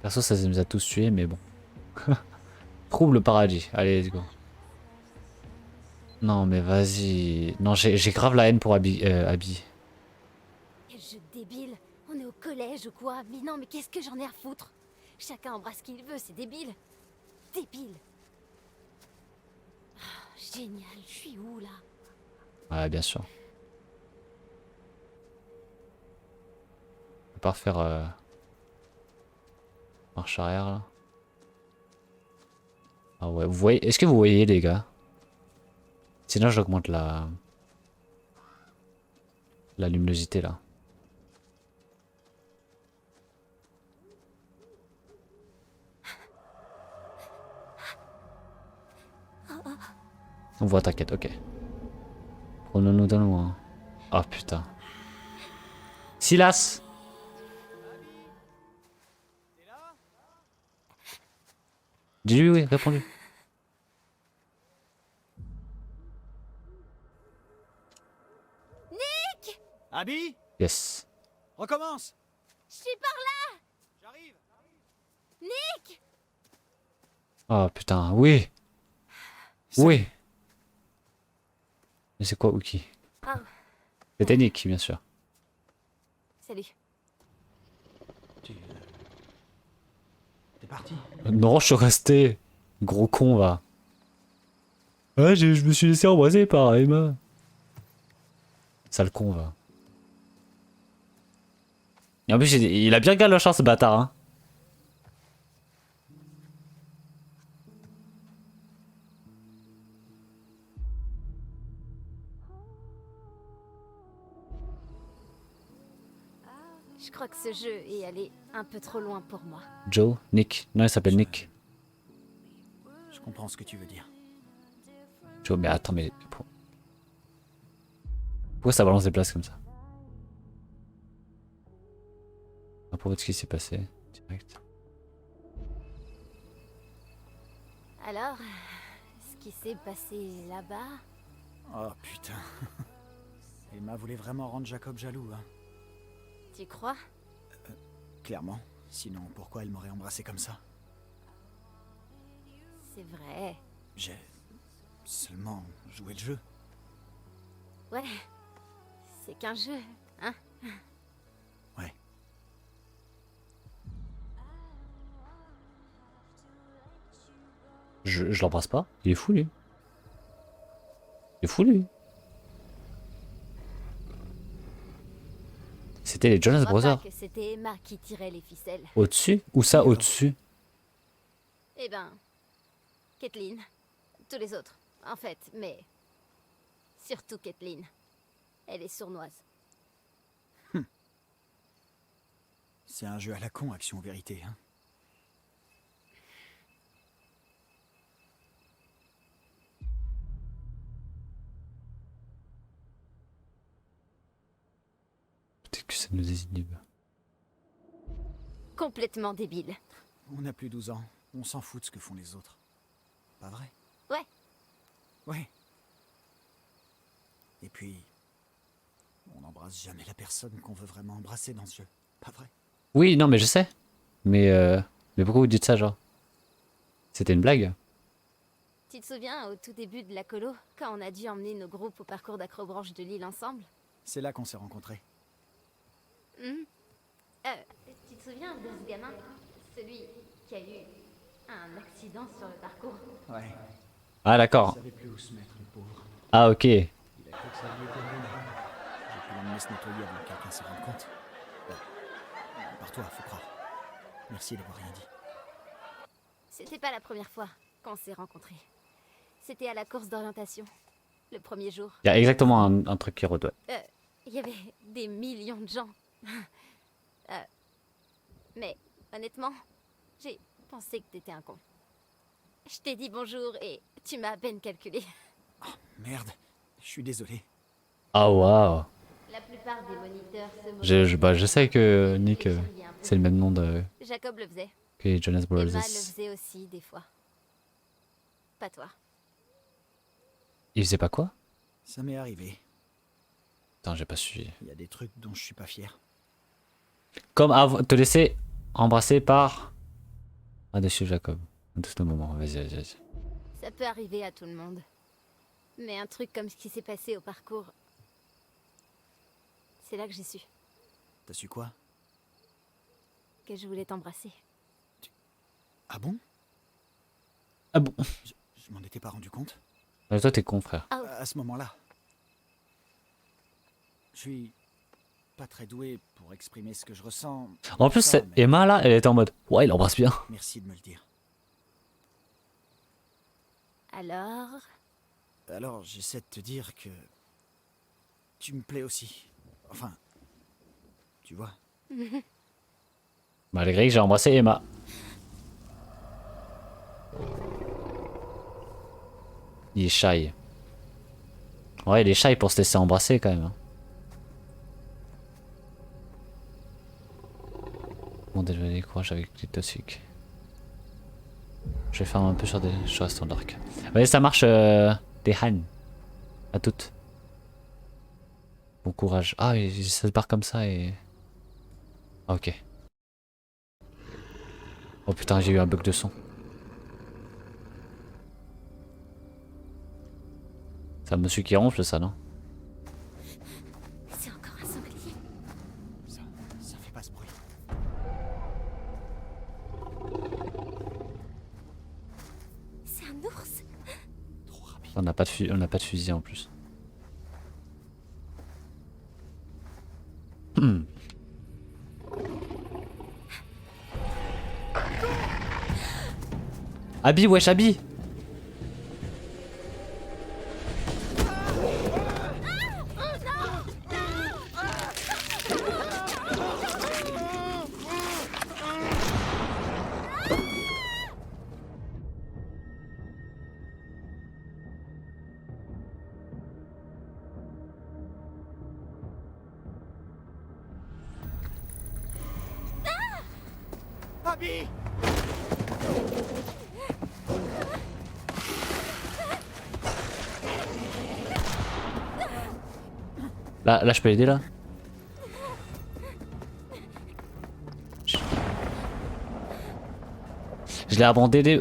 Perso, ça nous a tous tués, mais bon. Trouble le paradis. Allez, let's go. Non, mais vas-y. Non, j'ai grave la haine pour Abby. Abby. Quel jeu débile. On est au collège ou quoi? Mais non, mais qu'est-ce que j'en ai à foutre? Chacun embrasse qui il veut, c'est débile. Débile. Oh, génial, je suis où là? Ouais, bien sûr. On peut pas refaire marche arrière là. Ah ouais, vous voyez. Est-ce que vous voyez les gars? Sinon j'augmente la luminosité là. On voit, t'inquiète, ok. Prenons-nous dans loin. Oh putain. Silas! Dis-lui oui, réponds-lui. Abby, Yes. recommence. Je suis par là. J'arrive. Nick. Oh putain, oui! Oui! Mais c'est quoi ou qui? Oh, C'était Nick, bien sûr. salut. T'es parti. Non, je suis resté. Gros con, va. Ouais, je me suis laissé embrasser par Emma. Sale con, va. Et en plus, il a bien galoché ce bâtard, hein. Je crois que ce jeu est allé un peu trop loin pour moi. Joe? Nick? Non, il s'appelle Nick. Je comprends ce que tu veux dire. Joe, mais attends, mais... Pourquoi ça balance des places comme ça? À propos de ce qui s'est passé, direct. Alors, ce qui s'est passé là-bas... Oh putain. Emma voulait vraiment rendre Jacob jaloux, hein. Tu crois? Clairement. Sinon, pourquoi elle m'aurait embrassé comme ça? C'est vrai. J'ai seulement joué le jeu. Ouais. C'est qu'un jeu, hein? Ouais. Je l'embrasse pas? Il est fou, lui. Il est fou, lui. C'était les Jonas Je crois Brothers. pas que c'était Emma qui tirait les ficelles. Au-dessus? Ou ça, Oui, au-dessus? Eh ben... Kathleen. Tous les autres, en fait, mais... Surtout Kathleen. Elle est sournoise. C'est un jeu à la con, action vérité, hein. Peut-être que ça nous désinhibe. Complètement débile. On n'a plus 12 ans. On s'en fout de ce que font les autres. Pas vrai? Ouais. Ouais. Et puis... On n'embrasse jamais la personne qu'on veut vraiment embrasser dans ce jeu. Pas vrai? Oui, non, mais je sais. Mais pourquoi vous dites ça, genre? C'était une blague? Tu te souviens, au tout début de la colo, quand on a dû emmener nos groupes au parcours d'acrobranche de l'île ensemble? C'est là qu'on s'est rencontrés. Tu te souviens de ce gamin? Celui qui a eu un accident sur le parcours? Ouais. Ah, Il d'accord. savait plus où se mettre, le pauvre. Ah, ok. Il a cru que ça lui était ruiné. J'ai pu l'emmener se nettoyer avant que quelqu'un s'en rende compte. Par toi, faut croire. Merci d'avoir rien dit. C'était pas la première fois qu'on s'est rencontrés. C'était à la course d'orientation, le premier jour. Il y a exactement un truc qui redoit. Il y avait des millions de gens. Mais honnêtement, j'ai pensé que t'étais un con. Je t'ai dit bonjour et tu m'as à peine calculé. Merde, je suis désolé. Ah, waouh. La plupart des moniteurs se Je sais que Nick, c'est le même nom Jacob le faisait. que les Jonas Emma le Brothers. faisait aussi des fois. Pas toi. Il faisait pas quoi? Ça m'est arrivé. Attends, j'ai pas suivi. Il y a des trucs dont je suis pas fier. Comme te laisser embrasser par Ah, dessus Jacob. À tout ce moment. Vas-y. Ça peut arriver à tout le monde. Mais un truc comme ce qui s'est passé au parcours... C'est là que j'ai su T'as su quoi? que je voulais t'embrasser. Ah bon? Ah bon? Je m'en étais pas rendu compte. Toi, t'es con, frère. Oh, À ce moment-là. Je suis pas très doué pour exprimer ce que je ressens. En plus, Ça, mais Emma, là, elle était en mode ouais, il embrasse bien. merci de me le dire. alors... J'essaie de te dire que tu me plais aussi. Enfin, tu vois. Malgré que j'ai embrassé Emma. Il est shy. Ouais, il est shy pour se laisser embrasser quand même. Hein. Bon, déjà, les courage avec les toxiques. Je vais faire un peu sur des choses dans l'arc. Ouais, ça marche, des Han. À toutes. Bon courage. Ah, ça se barre comme ça et. Ah, ok. Oh putain, j'ai eu un bug de son. C'est un monsieur qui ronfle, ça, non? C'est encore un sanglier. Ça fait pas ce bruit. C'est un ours. Trop rapide. On n'a pas de fusil en plus. Abby, wesh, Abby! Abby! Là, je peux l'aider là? Je l'ai abandonné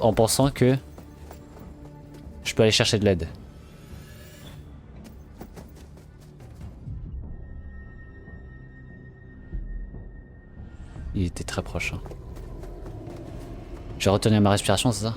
en pensant que je peux aller chercher de l'aide. Il était très proche. Hein. Je vais retenir ma respiration, c'est ça?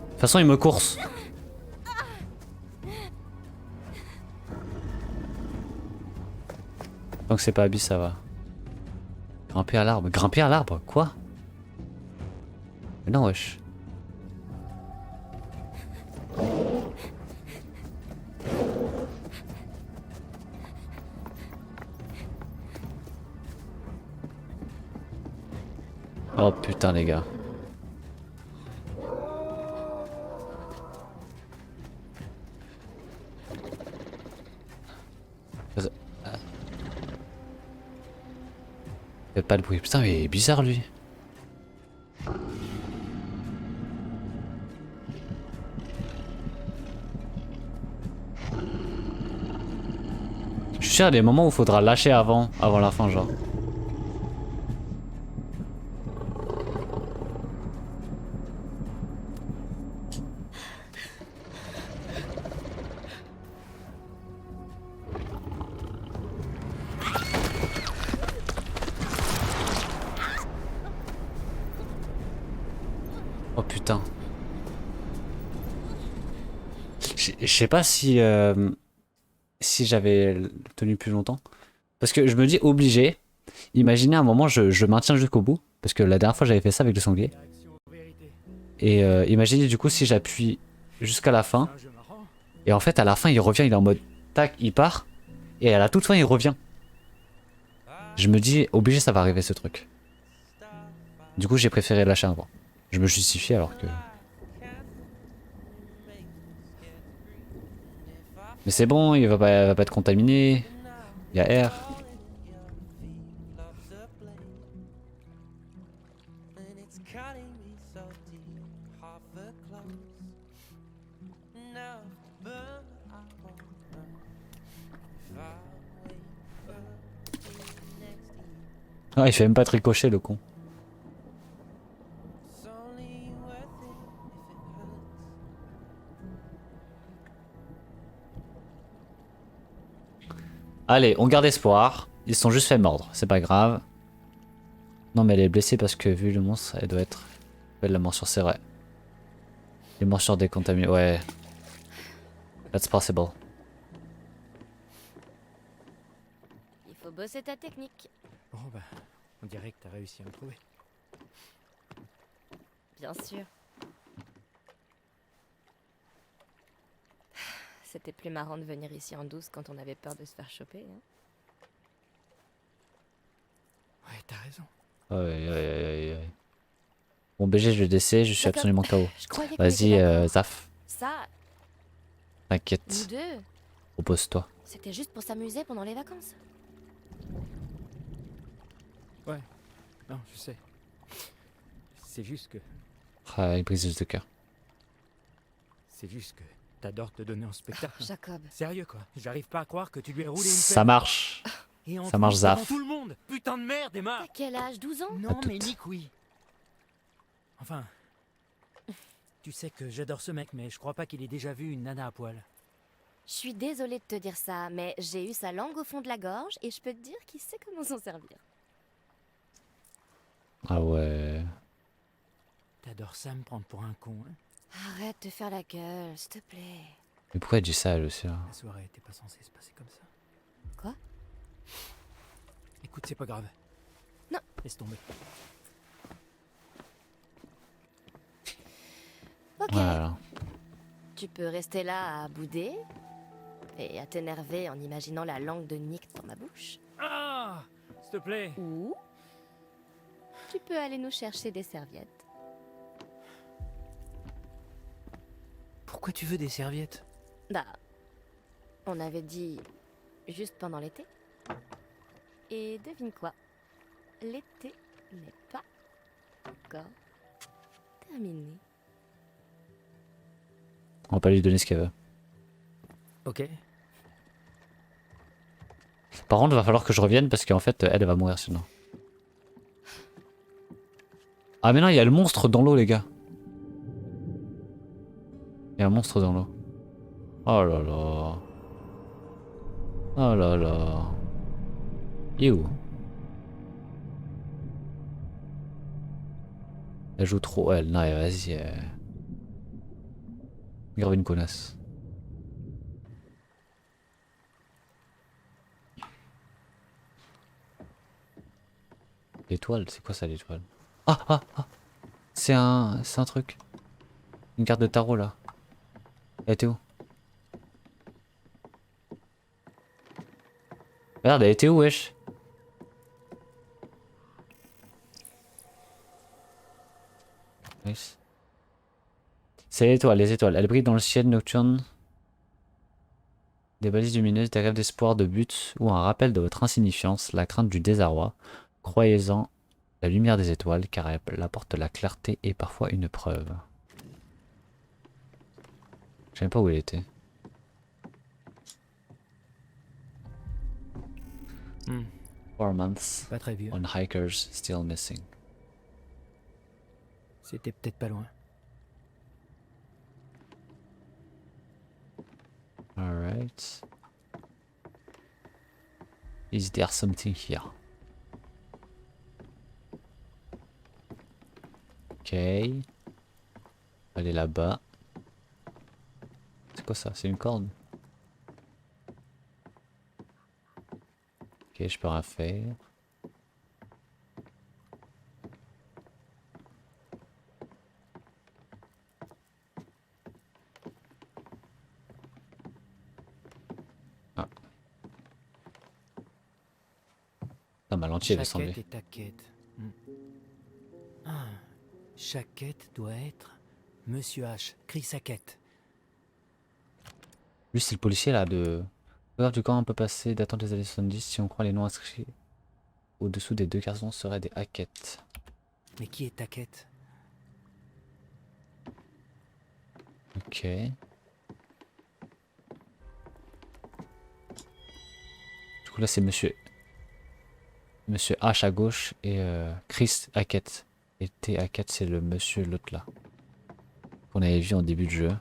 De toute façon, il me course. Tant que c'est pas Abby, ça va. Grimper à l'arbre. Grimper à l'arbre? Quoi? Mais non, wesh. Oh putain, les gars. Faites pas de bruit. Putain, mais il est bizarre lui. Je suis sûr, il y a des moments où il faudra lâcher avant la fin, genre. Oh putain. Je sais pas si j'avais tenu plus longtemps. Parce que je me dis obligé. Imaginez un moment je maintiens jusqu'au bout. Parce que la dernière fois j'avais fait ça avec le sanglier. Et imaginez du coup si j'appuie jusqu'à la fin. Et en fait à la fin il revient, il est en mode tac, il part. Et à la toute fin il revient. Je me dis obligé ça va arriver ce truc. Du coup j'ai préféré lâcher avant. Je me justifie alors que... Mais c'est bon, il va pas être contaminé. Il y a R. Ah, il fait même pas tricocher le con. Allez, on garde espoir. Ils se sont juste fait mordre, c'est pas grave. Non mais elle est blessée parce que vu le monstre, elle doit être... Elle la morsure, c'est vrai. Les morsures décontaminées, ouais. That's possible. Il faut bosser ta technique. Bon bah, on dirait que t'as réussi à me trouver. Bien sûr. C'était plus marrant de venir ici en douce quand on avait peur de se faire choper. Hein. Ouais, t'as raison. Ouais. Bon BG, je le décès, je suis D'accord. absolument KO. Je croyais qu'on Vas-y, était d'accord. Zaf, Ça, nous t'inquiète, deux, repose-toi. c'était juste pour s'amuser pendant les vacances. Ouais, non, je sais. C'est juste que... Ah, il brise de cœur. C'est juste que t'adores te donner en spectacle. Jacob, Sérieux quoi, j'arrive pas à croire que tu lui as roulé une Ça pelle. marche. Et en ça marche, plus, Zaf. devant tout le monde. Putain de merde, Emma. t'as quel âge? 12 ans? Non À mais toutes. Nick, oui. Enfin... Tu sais que j'adore ce mec, mais je crois pas qu'il ait déjà vu une nana à poil. Je suis désolée de te dire ça, mais j'ai eu sa langue au fond de la gorge et je peux te dire qu'il sait comment s'en servir. Ah ouais. T'adores ça me prendre pour un con, hein. Arrête de faire la gueule, s'il te plaît. Mais pourquoi elle dit ça elle aussi là? La soirée était pas censée se passer comme ça. Quoi? Écoute, c'est pas grave. Non. Laisse tomber. Ok, Voilà. tu peux rester là à bouder et à t'énerver en imaginant la langue de Nick dans ma bouche. Ah, s'il te plaît. Ou tu peux aller nous chercher des serviettes. Pourquoi tu veux des serviettes? Bah, on avait dit juste pendant l'été. Et devine quoi? L'été n'est pas encore terminé. On va pas lui donner ce qu'elle veut. Ok. Par contre, il va falloir que je revienne parce qu'en fait, elle va mourir sinon. Ah mais non, il y a le monstre dans l'eau, les gars. Il y a un monstre dans l'eau. Oh là là. Oh là là. Il est où? Elle joue trop, elle. Non, vas-y. Grave une connasse. L'étoile, c'est quoi ça l'étoile? Ah. C'est un truc. Une carte de tarot là. Elle était où? Regarde, elle était où, wesh? Nice. C'est l'étoile, les étoiles. Elle brille dans le ciel nocturne. Des balises lumineuses, des rêves d'espoir, de but ou un rappel de votre insignifiance, la crainte du désarroi. Croyez-en la lumière des étoiles car elle apporte la clarté et parfois une preuve. Je sais même pas où elle était. Hmm, 4 months pas très vieux. on hikers still missing. C'était peut-être pas loin. Alright. Is there something here? Ok. Elle est là-bas. C'est quoi ça? C'est une corde? Ok, je peux rien faire. Ah. Ah, ma lentille elle est Chaque quête semblée. est ta quête. Hmm. Ah, chaque quête doit être Monsieur H. Crie sa quête. Lui c'est le policier là de... L'heure du camp un peu passé datant des années 70 si on croit les noms inscrits au-dessous des deux garçons seraient des haquettes. Mais qui est Taquette? Ok. Du coup là c'est Monsieur H à gauche et Chris Hackett. Et T Hackett c'est le monsieur l'autre là. Qu'on avait vu en début de jeu.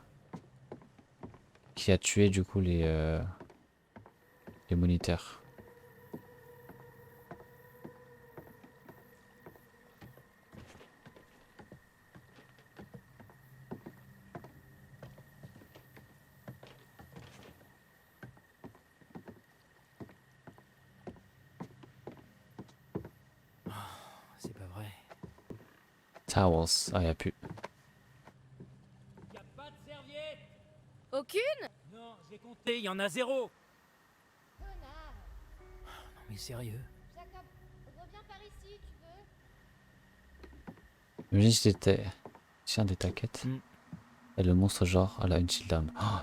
Qui a tué du coup les moniteurs. C'est pas vrai. Towels. Ah, y a plus. Y a pas de serviette. Aucune? Non, j'ai compté, y en a 0. Connard. Non mais sérieux. Jacob, reviens par ici, tu veux? Imagine si c'était. Tiens, des taquettes. Hmm. Et le monstre, genre, elle a une shield down. Oh,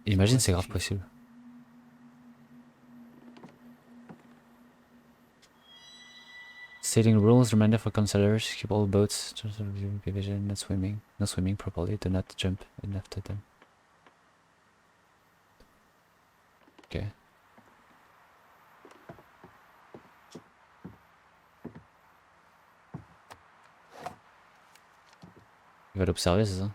imagine, c'est grave possible. Sailing rules, reminder for consulators, keep all boats, be vigilant, not swimming properly, do not jump in after them. Ok. Il va l'observer, c'est ça?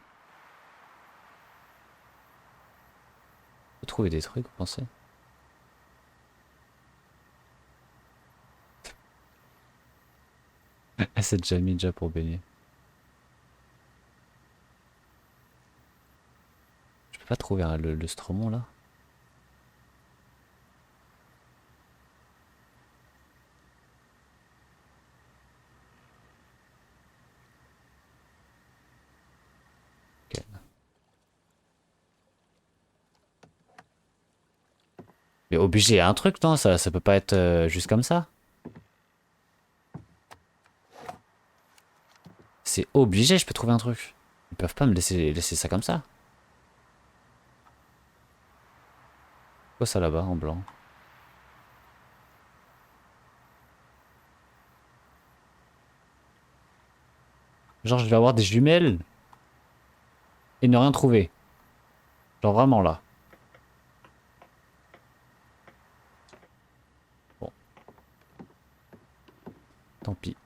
Faut trouver des trucs, vous pensez? Elle s'est déjà mis pour baigner. Je peux pas trouver le Stromon là? Ok. Mais obligé, il y a un truc, non? Ça peut pas être juste comme ça. C'est obligé, je peux trouver un truc. Ils peuvent pas me laisser ça comme ça. Quoi ça là-bas en blanc? Genre je vais avoir des jumelles et ne rien trouver. Genre vraiment là. Bon. Tant pis.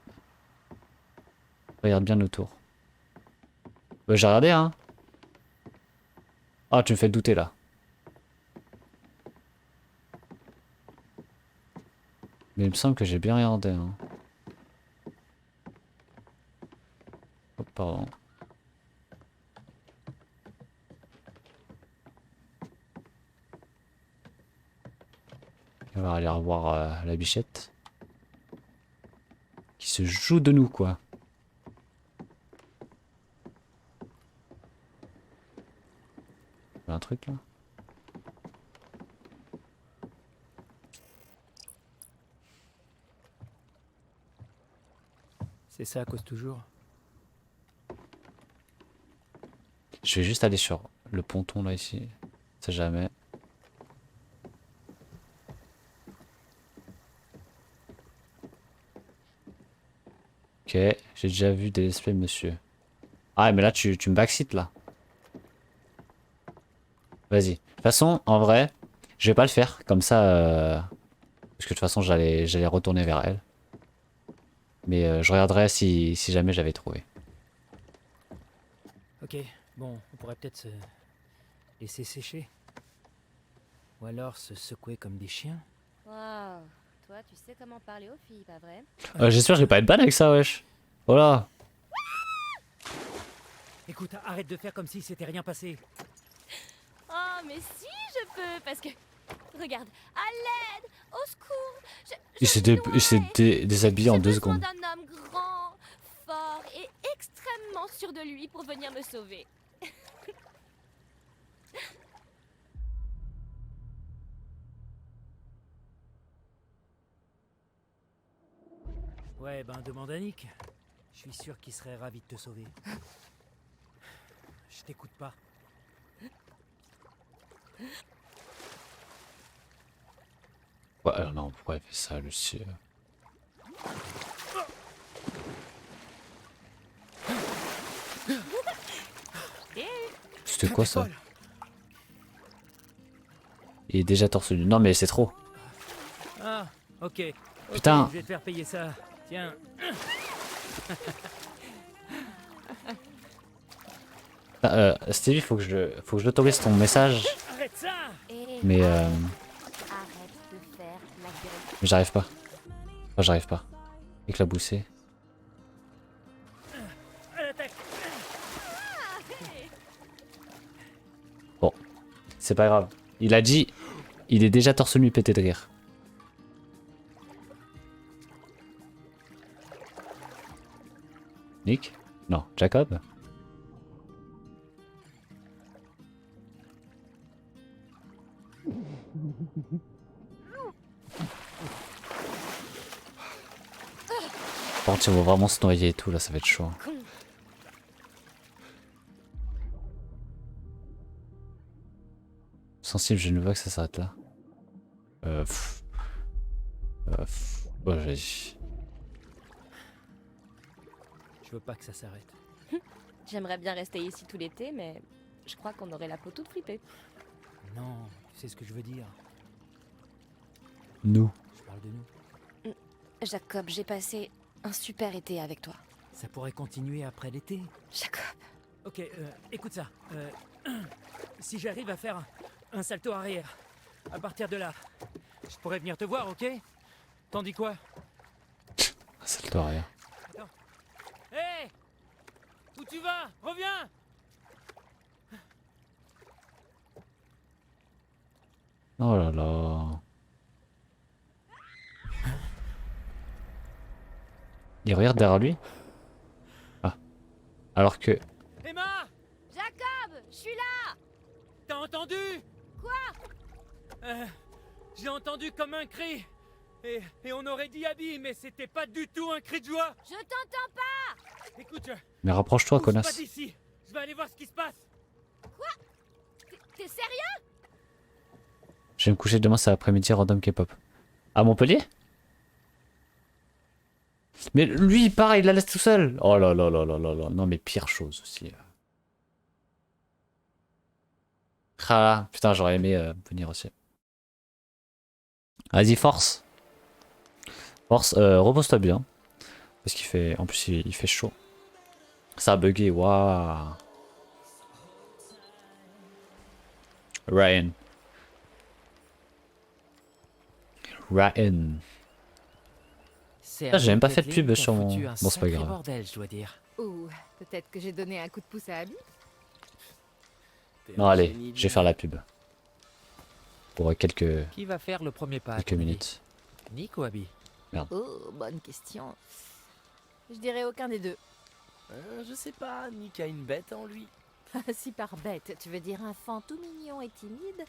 Regarde bien autour. Bah j'ai regardé hein. Ah tu me fais douter là. Mais il me semble que j'ai bien regardé hein. Oh, pardon. On va aller revoir la bichette. Qui se joue de nous quoi. Il y a un truc là. C'est ça à cause toujours. Je vais juste aller sur le ponton là ici. On sait jamais. Ok, j'ai déjà vu des displays monsieur. Ah mais là tu me backseat là. Vas-y. De toute façon, en vrai, je vais pas le faire comme ça. Parce que de toute façon j'allais retourner vers elle. Mais je regarderai si jamais j'avais trouvé. Ok, bon, on pourrait peut-être se laisser sécher. Ou alors se secouer comme des chiens. Waouh, toi, tu sais comment parler aux filles, pas vrai? J'espère que je vais pas être ban avec ça wesh. Voilà. Écoute, arrête de faire comme si c'était rien passé. Oh, mais si, je peux, parce que... Regarde, à l'aide, au secours, Il s'est déshabillé en 2 J'ai besoin secondes. d'un homme grand, fort et extrêmement sûr de lui pour venir me sauver. Ouais, ben demande à Nick. Je suis sûr qu'il serait ravi de te sauver. Je t'écoute pas. Ouais, alors non, pourquoi il fait ça, Lucie? C'était quoi ça? Il est déjà torse nu. Non mais c'est trop. Ah, ok. Putain. Ok, je vais te faire payer ça. Tiens. Stevie, faut que je l'autorise ton message. Arrête ça. Mais Arrête de faire la gueule. j'arrive pas. Enfin, j'arrive pas. Éclaboussé. À l'attaque. Bon. C'est pas grave. Il a dit. Il est déjà torse nu pété de rire. Nick? Non, Jacob? Par contre, ils vont vraiment se noyer et tout, là, ça va être chaud. Sensible, je ne vois que ça s'arrête là. Ouais, vas-y. Je veux pas que ça s'arrête. J'aimerais bien rester ici tout l'été, mais je crois qu'on aurait la peau toute fripée. Non, tu sais ce que je veux dire. Nous. Je parle de nous. Jacob, j'ai passé un super été avec toi. Ça pourrait continuer après l'été. Jacob. Ok, écoute ça. Si j'arrive à faire un salto arrière, à partir de là, je pourrais venir te voir, ok? T'en dis quoi? C'est le toit arrière. Hé! Où tu vas? Reviens! Oh là là. Il regarde derrière lui. Ah. Alors que... Emma! Jacob, je suis là. T'as entendu? Quoi? J'ai entendu comme un cri. Et on aurait dit Abby, mais c'était pas du tout un cri de joie. Je t'entends pas. Écoute, Mais rapproche-toi, bouge pas connasse. d'ici. Je vais aller voir ce qui se passe. T'es sérieux? Je vais me coucher demain cet après-midi random K-pop. À Montpellier? Mais lui, pareil, il la laisse tout seul. Oh là là là là là là. Non mais pire chose aussi. Ah putain, j'aurais aimé venir aussi. Vas-y, force. Force, repose-toi bien. Parce qu'il fait... En plus, il fait chaud. Ça a bugué, waouh. Ryan. Ryan. J'ai même pas fait de pub sur mon... Bon, c'est pas grave. Bordel, je dois dire. Ou peut-être que j'ai donné un coup de pouce à Abby. Non, allez, je vais faire la pub. Pour quelques Qui va faire le premier pas? minutes. Nick ou Abby? Oh, bonne question. Je dirais aucun des deux. Je sais pas, Nick a une bête en lui. Si par bête, tu veux dire un fan tout mignon et timide?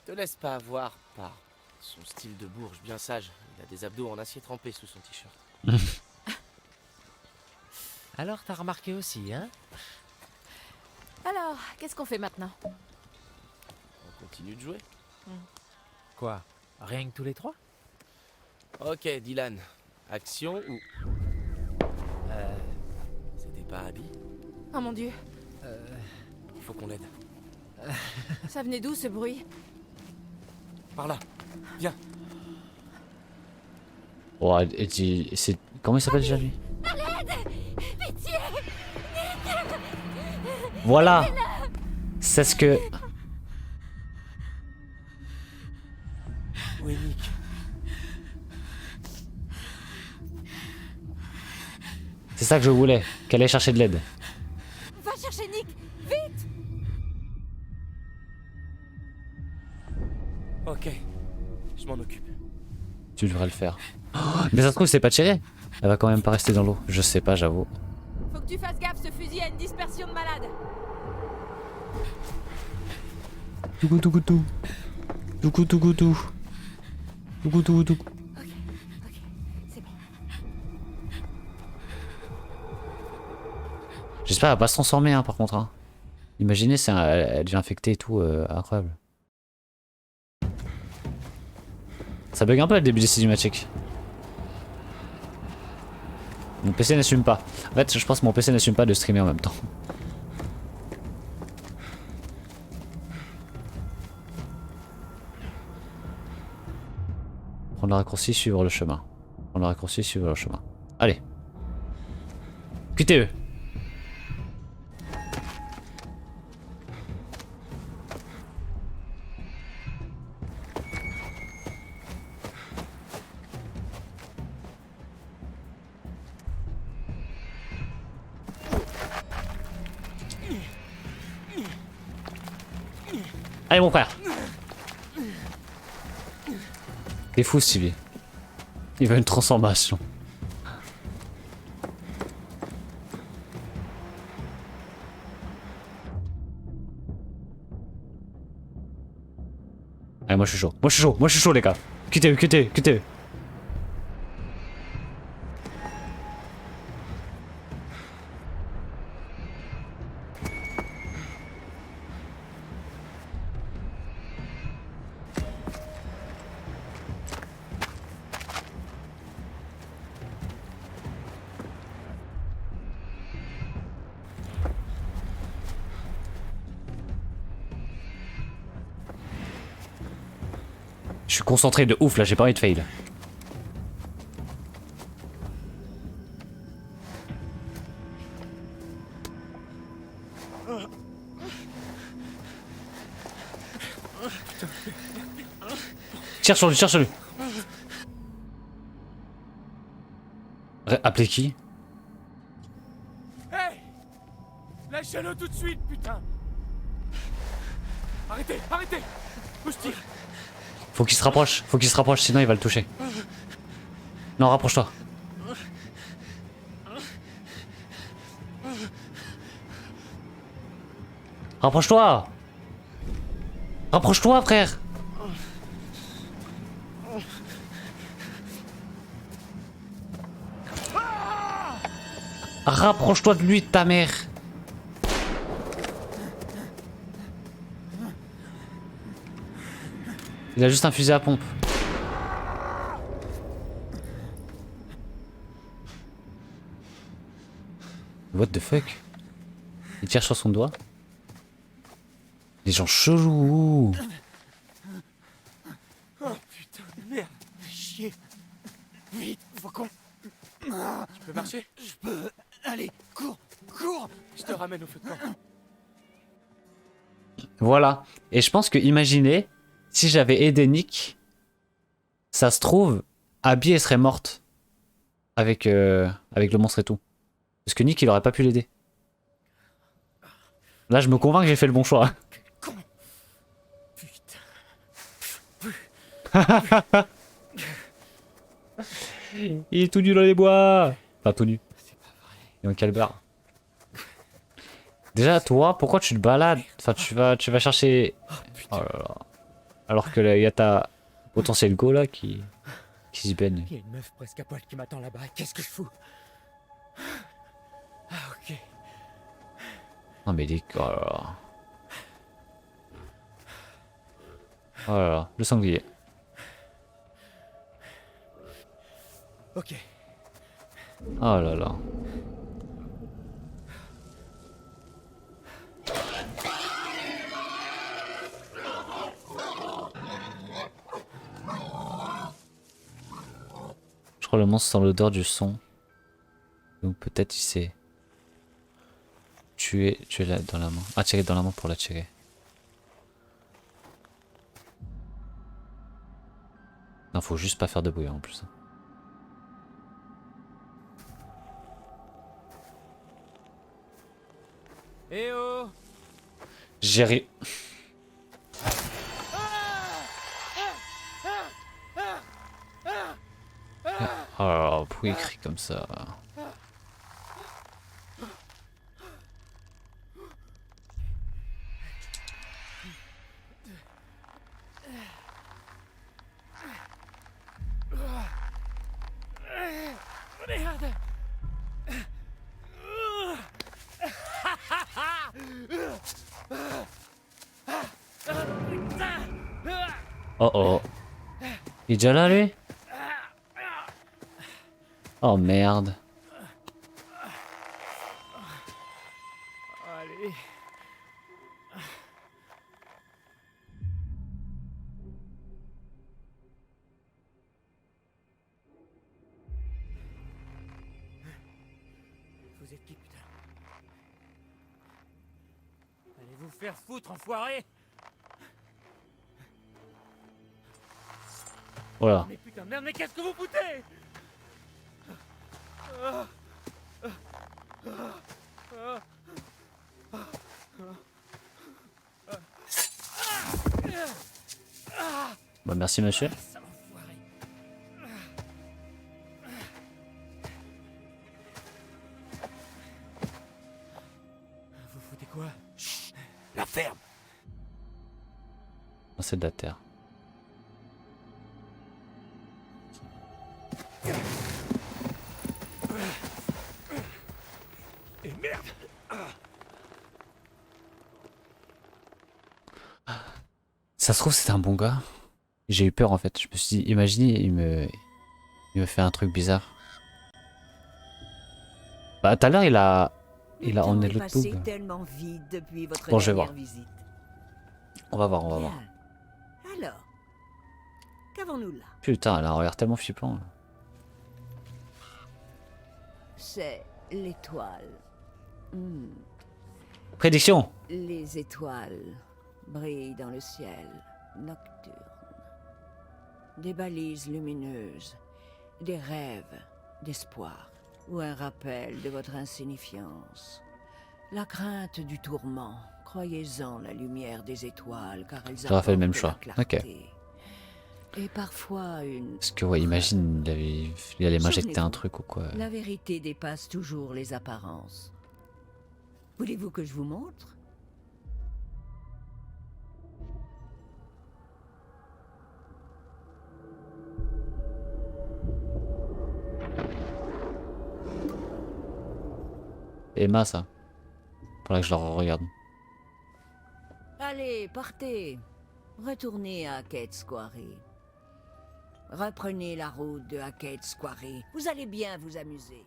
Te laisse pas avoir par son style de bourge bien sage. Il a des abdos en acier trempé sous son t-shirt. Alors t'as remarqué aussi, hein? Alors, qu'est-ce qu'on fait maintenant? On continue de jouer. Quoi? Rien que tous les trois? Ok, Dylan. Action ou... C'était pas Abby? Oh mon dieu, Il faut qu'on l'aide. ça venait d'où ce bruit? Par là. Viens. Oh, c'est... Comment il s'appelle déjà lui? Pitié. Voilà. C'est ce que... Où est Nick? C'est ça que je voulais. Qu'elle aille chercher de l'aide. Va chercher Nick, vite! Ok. Je m'en occupe. Tu devrais le faire. Oh, mais ça se trouve, c'est pas tiré. Elle va quand même pas rester dans l'eau. Je sais pas, j'avoue. Faut que tu fasses gaffe, ce fusil a une dispersion de malade. Tougou tougou tou. Tougou tougou tou. Tougou tougou tou. Ok, c'est bon. J'espère qu'elle va pas se transformer, hein, par contre. Hein. Imaginez, elle devient infectée et tout. Incroyable. Ça bug un peu le début des cinématiques. Mon PC n'assume pas. En fait, je pense que mon PC n'assume pas de streamer en même temps. Prendre le raccourci, suivre le chemin. Prendre le raccourci, suivre le chemin. Allez. QTE. Allez mon frère. T'es fou Stevie. Il veut une transformation. Allez moi je suis chaud. Moi je suis chaud. Moi je suis chaud les gars. QTE, QTE, QTE. Je suis concentré de ouf là, j'ai pas envie de fail. Tire sur lui, tire sur lui. Appelez qui? Hey! Lâchez-le tout de suite, putain! Arrêtez, arrêtez! Où je tire? Faut qu'il se rapproche, sinon il va le toucher. Non, rapproche-toi. Rapproche-toi! Rapproche-toi, frère! Rapproche-toi de lui, de ta mère! Il a juste un fusil à pompe. What the fuck? Il tire sur son doigt. Les gens chelous. Oh putain de merde! Chier! Vite, faut qu'on... Tu peux marcher? Je peux... Allez, cours, cours. Je te ramène au feu de camp. Voilà. Et je pense que, imaginez, si j'avais aidé Nick, ça se trouve, Abby elle serait morte. Avec le monstre et tout. Parce que Nick il aurait pas pu l'aider. Là je me convainc que j'ai fait le bon choix. Con! Putain! Il est tout nu dans les bois. Enfin tout nu. Il est en calbar. Déjà toi, pourquoi tu te balades? Enfin tu vas chercher... Oh là là. Alors que il y a ta potentiel go là qui se baigne. Il y a une meuf presque à poil qui m'attend là-bas. Qu'est-ce que je fous? Ah ok. Non mais les... Oh là là. Oh là là, le sanglier. Ok. Oh là là. Je crois que le monstre sent l'odeur du son. Donc peut-être il sait. Tu es là dans la main. Ah, tirer dans la main pour l'attirer. Non, faut juste pas faire de bruit en plus. Eh oh! J'ai ri... Oh là là, pourquoi il crie comme ça? Merde! Oh oh. Il est déjà là lui? Oh merde. Allez. Vous êtes qui, putain? Allez vous faire foutre, enfoiré! Voilà. Mais putain de merde, mais qu'est-ce que vous foutez? Bah merci monsieur. Sale enfoiré. Vous foutez quoi? La ferme. Oh, c'est de la terre. Et merde! Ça se trouve c'était un bon gars. J'ai eu peur en fait. Je me suis dit, imaginez, il me fait un truc bizarre. Bah tout à l'heure il a emmené le passé tube. tellement vite depuis votre Bon, je vais dernière voir. visite. On va voir, on va voir. Bien. Alors, qu'avons-nous là? Putain, elle a un regard tellement flippant. Là. C'est l'étoile. Hmm. Prédiction. Les étoiles brillent dans le ciel nocturne. Des balises lumineuses, des rêves d'espoir ou un rappel de votre insignifiance. La crainte du tourment, croyez-en la lumière des étoiles car elles J'aurais fait le même apportent la choix. Ok. clarté. Et parfois une... Parce que ouais, imagine, il allait m'injecter un Souvenez-vous, truc ou quoi. La vérité dépasse toujours les apparences. Voulez-vous que je vous montre? Emma ça. Faudrait que je la regarde. Allez, partez. Retournez à Hackett Square. Reprenez la route de Hackett Square. Vous allez bien vous amuser.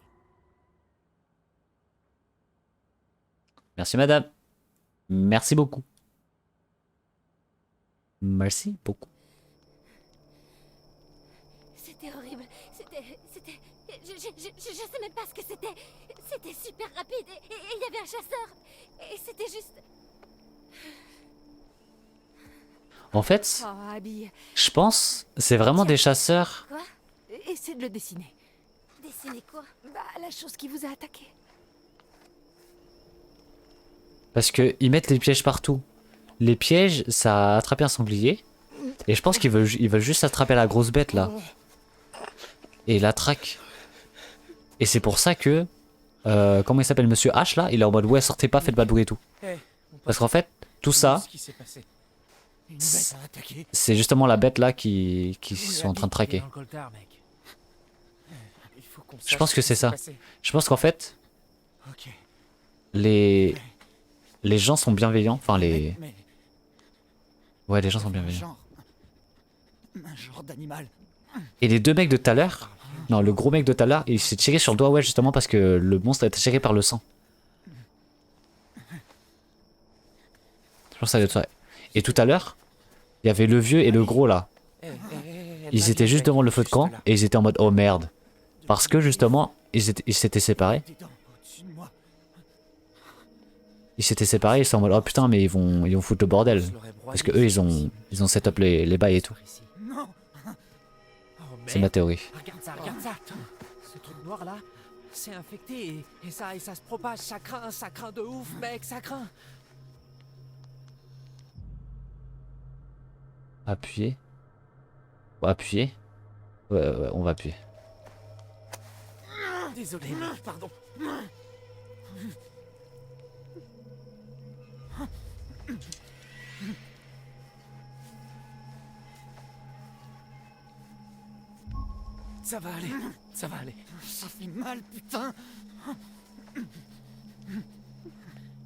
Merci madame. Merci beaucoup. Merci beaucoup. C'était horrible. C'était... Je sais même pas ce que c'était. C'était super rapide et il y avait un chasseur. Et c'était juste... En fait, Oh, Abby, je pense, c'est vraiment des chasseurs. Quoi? essaie de le dessiner. Dessiner quoi? Bah, la chose qui vous a attaqué. Parce que ils mettent les pièges partout. Les pièges, ça a attrapé un sanglier. Et je pense qu'ils veulent juste attraper la grosse bête là. Et la traque. Et c'est pour ça que... comment il s'appelle, Monsieur H là? Il est en mode ouais, sortez pas, faites pas de bruit et tout. Hey, Parce qu'en fait, tout ça, Ce qui s'est passé. Une bête a attaqué. c'est justement la bête là qui sont en train de Dans traquer. le coltard, mec. Il faut qu'on Je sache pense ce que qui c'est s'est ça. passé. Je pense qu'en fait, Ok. les gens sont bienveillants. Enfin, les... Mais Ouais, les gens sont bienveillants. un genre d'animal. Et les deux mecs de tout à l'heure, non, le gros mec de tout à l'heure, il s'est tiré sur le doigt, ouais, justement parce que le monstre a été tiré par le sang. Je pense que ça doit être ça. Et tout à l'heure, il y avait le vieux et le gros là. Ils étaient juste devant le feu de camp et ils étaient en mode oh merde. Parce que justement, ils s'étaient séparés. Dedans, au-dessus de moi. Ils s'étaient séparés, ils sont en mode oh putain, mais ils vont foutre le bordel. Parce que eux, ils ont set up les bails et tout. Non. C'est ma théorie. Regarde ça. Ce truc noir là, c'est infecté et ça se propage. Ça craint de ouf, mec, ça craint. Appuyer. Ouais, appuyer. Ouais, on va appuyer. Désolé, mec, pardon. Ça va aller, ça va aller. Ça fait mal, putain.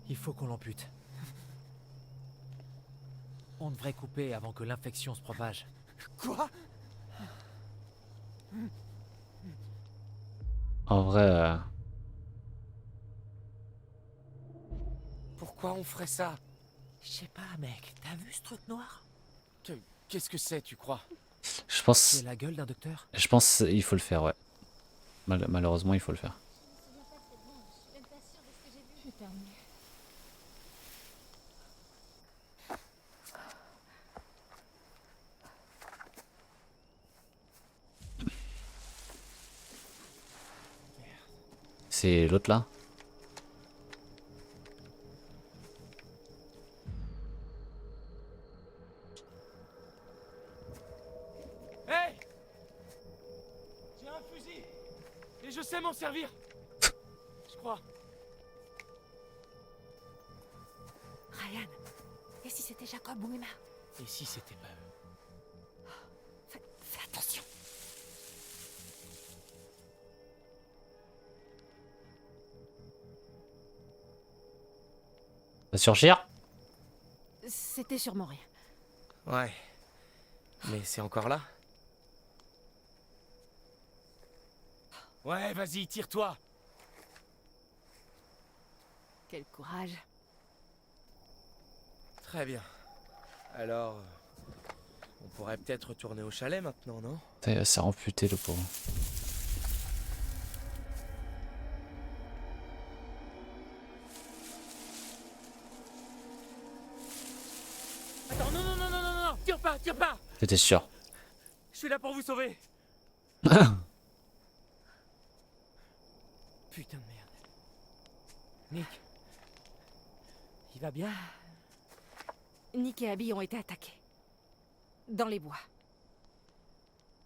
Il faut qu'on l'ampute. On devrait couper avant que l'infection se propage. Quoi? En vrai, Pourquoi on ferait ça? Je sais pas, mec. T'as vu ce truc noir? Qu'est-ce que c'est, tu crois? je pense, C'est la gueule d'un docteur? il faut le faire, ouais. Malheureusement, il faut le faire. Putain de merde. C'est l'autre là. Hey! J'ai un fusil! Et je sais m'en servir! Je crois. Ryan, et si c'était Jacob ou Emma? Et si c'était pas eux? Fais attention. Ça surgir? C'était sûrement rien. Ouais. Mais c'est encore là? Ouais, vas-y, tire-toi! Quel courage. Très bien. Alors... on pourrait peut-être retourner au chalet maintenant, non? Putain, il va se faire amputer le pauvre. Attends, non, non, non, non, non, non! Tire pas, tire pas! J'étais sûr. Je suis là pour vous sauver! Putain de merde. Nick. Il va bien? Nick et Abby ont été attaqués. Dans les bois.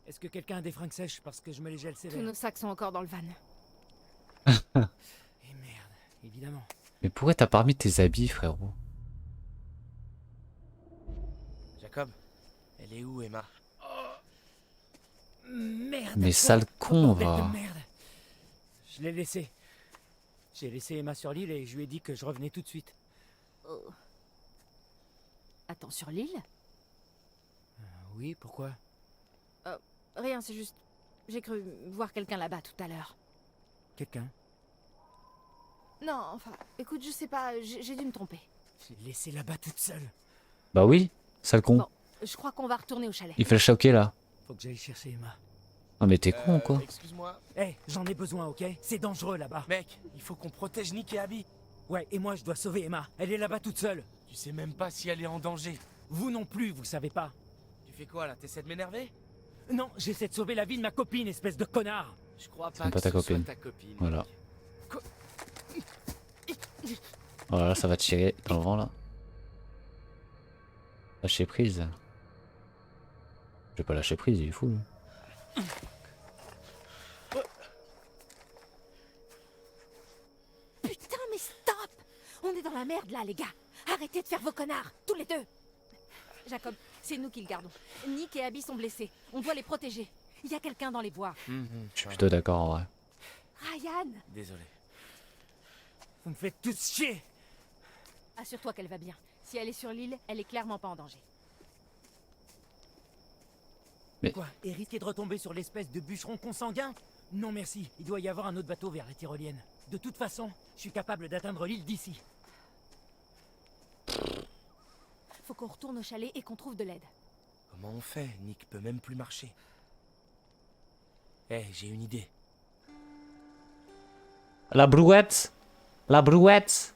Est-ce que quelqu'un a des fringues sèches parce que je me les gèle Tous sévère? nos sacs sont encore dans le van. Et merde, évidemment. Mais pourquoi t'as pas remis tes habits, frérot? Jacob, elle est où, Emma? Merde! Mais sale con, bordel de va. merde. Je l'ai laissé. J'ai laissé Emma sur l'île et je lui ai dit que je revenais tout de suite. Oh. Attends, sur l'île? Oui, pourquoi? Rien, c'est juste... J'ai cru voir quelqu'un là-bas tout à l'heure. Quelqu'un? Non, enfin, écoute, je sais pas, j'ai dû me tromper. J'ai laissé là-bas toute seule. Bah oui, sale con. Bon. Je crois qu'on va retourner au chalet. Il fait le choquer là. Faut que j'aille chercher Emma. Non mais t'es con quoi. Excuse-moi. Hé, j'en ai besoin, ok? C'est dangereux là-bas. Mec, il faut qu'on protège Nick et Abby. Ouais, et moi je dois sauver Emma. Elle est là-bas toute seule. Tu sais même pas si elle est en danger. Vous non plus, vous savez pas. Tu fais quoi là? T'essaies de m'énerver? Non, j'essaie de sauver la vie de ma copine, espèce de connard. Je crois C'est pas pas que ta ce soit copine. ta copine. Voilà. Nick. Voilà, ça va tirer dans le vent là. Lâcher prise. Je vais pas lâcher prise, il est fou. Lui. Putain, mais stop! On est dans la merde là, les gars. Arrêtez de faire vos connards, tous les deux. Jacob, c'est nous qui le gardons. Nick et Abby sont blessés. On doit les protéger. Il y a quelqu'un dans les bois. Je suis plutôt d'accord en vrai. Ryan, Désolé. Vous me faites tous chier. assure-toi qu'elle va bien. Si elle est sur l'île, elle est clairement pas en danger. Quoi? Et risquer de retomber sur l'espèce de bûcheron consanguin? Non merci, il doit y avoir un autre bateau vers la tyrolienne. De toute façon, je suis capable d'atteindre l'île d'ici. Faut qu'on retourne au chalet et qu'on trouve de l'aide. Comment on fait? Nick peut même plus marcher. Eh, j'ai une idée. La brouette. La brouette.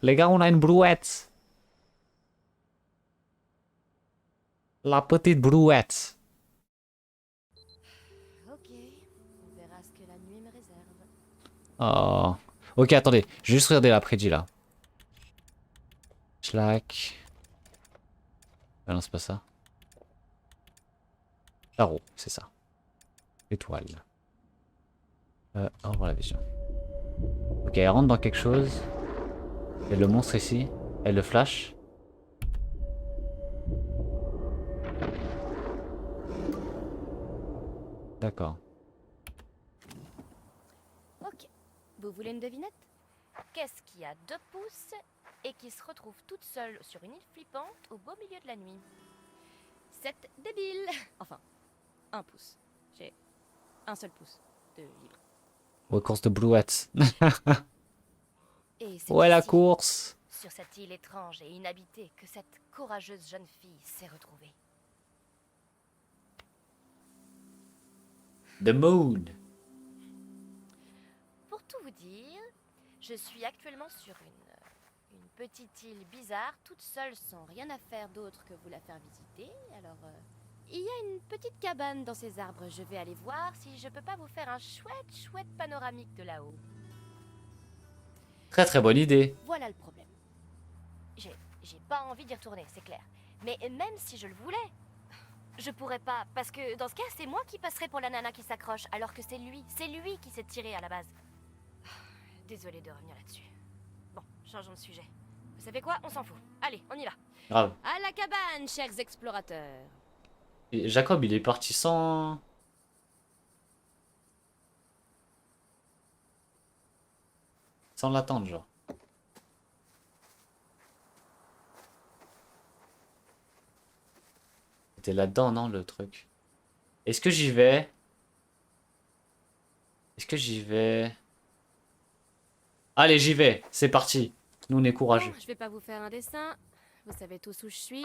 Les gars, on a une brouette. La petite brouette. Ok, on verra ce que la nuit me réserve. Oh. Ok, attendez. Je vais juste regarder la prédit là. Schlack. Ah non, c'est pas ça. Tarot, c'est ça. Étoile. Au revoir la vision. Ok, elle rentre dans quelque chose. Il y a le monstre ici. Elle le flash. D'accord. Ok, vous voulez une devinette? Qu'est-ce qui a 2 pouces et qui se retrouve toute seule sur une île flippante au beau milieu de la nuit? C'est débile. Enfin, 1 pouce. J'ai un seul pouce de libre. Ouais, course de brouette. Et c'est Ouais, la ici, course. sur cette île étrange et inhabitée, que cette courageuse jeune fille s'est retrouvée. The moon. Pour tout vous dire, Je suis actuellement sur une petite île bizarre, toute seule, sans rien à faire d'autre que vous la faire visiter. Alors, il y a une petite cabane dans ces arbres. Je vais aller voir si je peux pas vous faire un chouette panoramique de là-haut. Très très bonne idée. Voilà le problème. J'ai pas envie d'y retourner, c'est clair. Mais même si je le voulais, je pourrais pas. Parce que dans ce cas, c'est moi qui passerai pour la nana qui s'accroche, alors que c'est lui qui s'est tiré à la base. Désolée de revenir là-dessus. Bon, changeons de sujet. Vous savez quoi? On s'en fout. Allez, on y va. Grave. À la cabane, chers explorateurs. Et Jacob, il est parti sans... Sans l'attendre, genre. C'était là-dedans, non, le truc. Est-ce que j'y vais? Est-ce que j'y vais? Allez, j'y vais. C'est parti. Nous, on est courageux. Bon, je vais pas vous faire un dessin. Vous savez tous où je suis.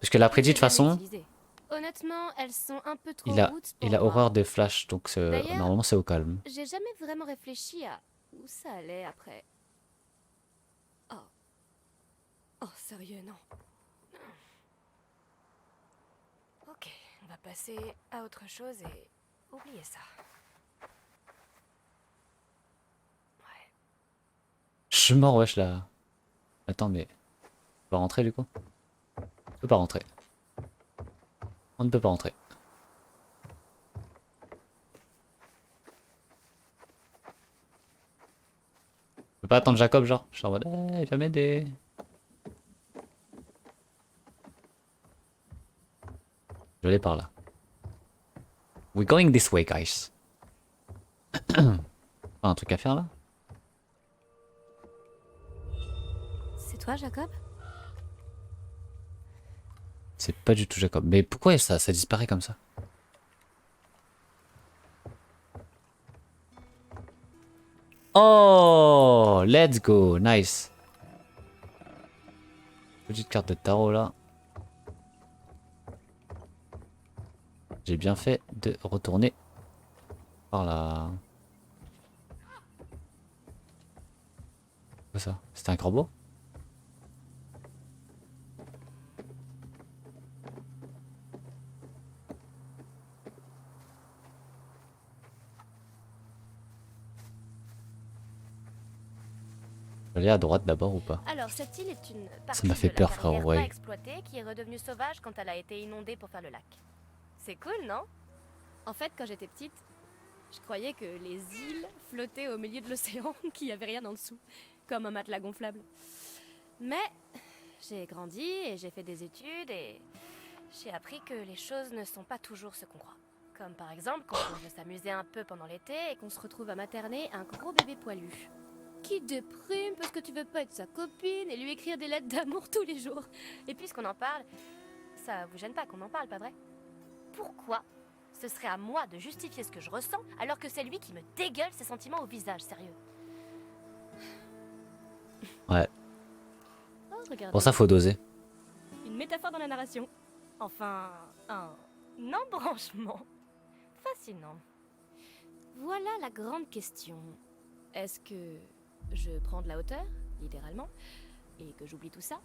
Parce que l'après-dit, de toute J'ai jamais façon, utilisé. Honnêtement, elles sont un peu trop il a, roots pour il a moi. horreur des flashs. Donc, D'ailleurs, normalement, c'est au calme. J'ai jamais vraiment réfléchi à où ça allait après. Oh, sérieux, non. Ok, on va passer à autre chose et oublier ça. Ouais. Je suis mort, wesh, là. Attends, mais... On peut rentrer, du coup? On peut pas rentrer. On ne peut pas rentrer. Je peux pas attendre Jacob, genre. Je suis en mode, il va m'aider. Je l'ai par là. We're going this way, guys. Un truc à faire, là? C'est toi, Jacob? C'est pas du tout Jacob. Mais pourquoi ça disparaît comme ça? Oh, let's go, nice. Petite carte de tarot là. J'ai bien fait de retourner par là. Quoi ça? C'était un corbeau? Je vais aller à droite d'abord ou pas? Alors, cette île est une partie m'a fait de la peur, carrière frérot, ouais. pas exploitée qui est redevenue sauvage quand elle a été inondée pour faire le lac. C'est cool, non? En fait, quand j'étais petite, je croyais que les îles flottaient au milieu de l'océan, qu'il n'y avait rien en dessous, comme un matelas gonflable. Mais j'ai grandi et j'ai fait des études et j'ai appris que les choses ne sont pas toujours ce qu'on croit. Comme par exemple quand on veut s'amuser un peu pendant l'été et qu'on se retrouve à materner un gros bébé poilu. Qui déprime parce que tu veux pas être sa copine et lui écrire des lettres d'amour tous les jours. Et puisqu'on en parle, ça vous gêne pas qu'on en parle, pas vrai? Pourquoi ce serait à moi de justifier ce que je ressens alors que c'est lui qui me dégueule ses sentiments au visage, sérieux? Ouais. Oh, regardez. Pour ça, faut doser. Une métaphore dans la narration. Enfin, un embranchement. Fascinant. Voilà la grande question. Est-ce que je prends de la hauteur, littéralement, et que j'oublie tout ça?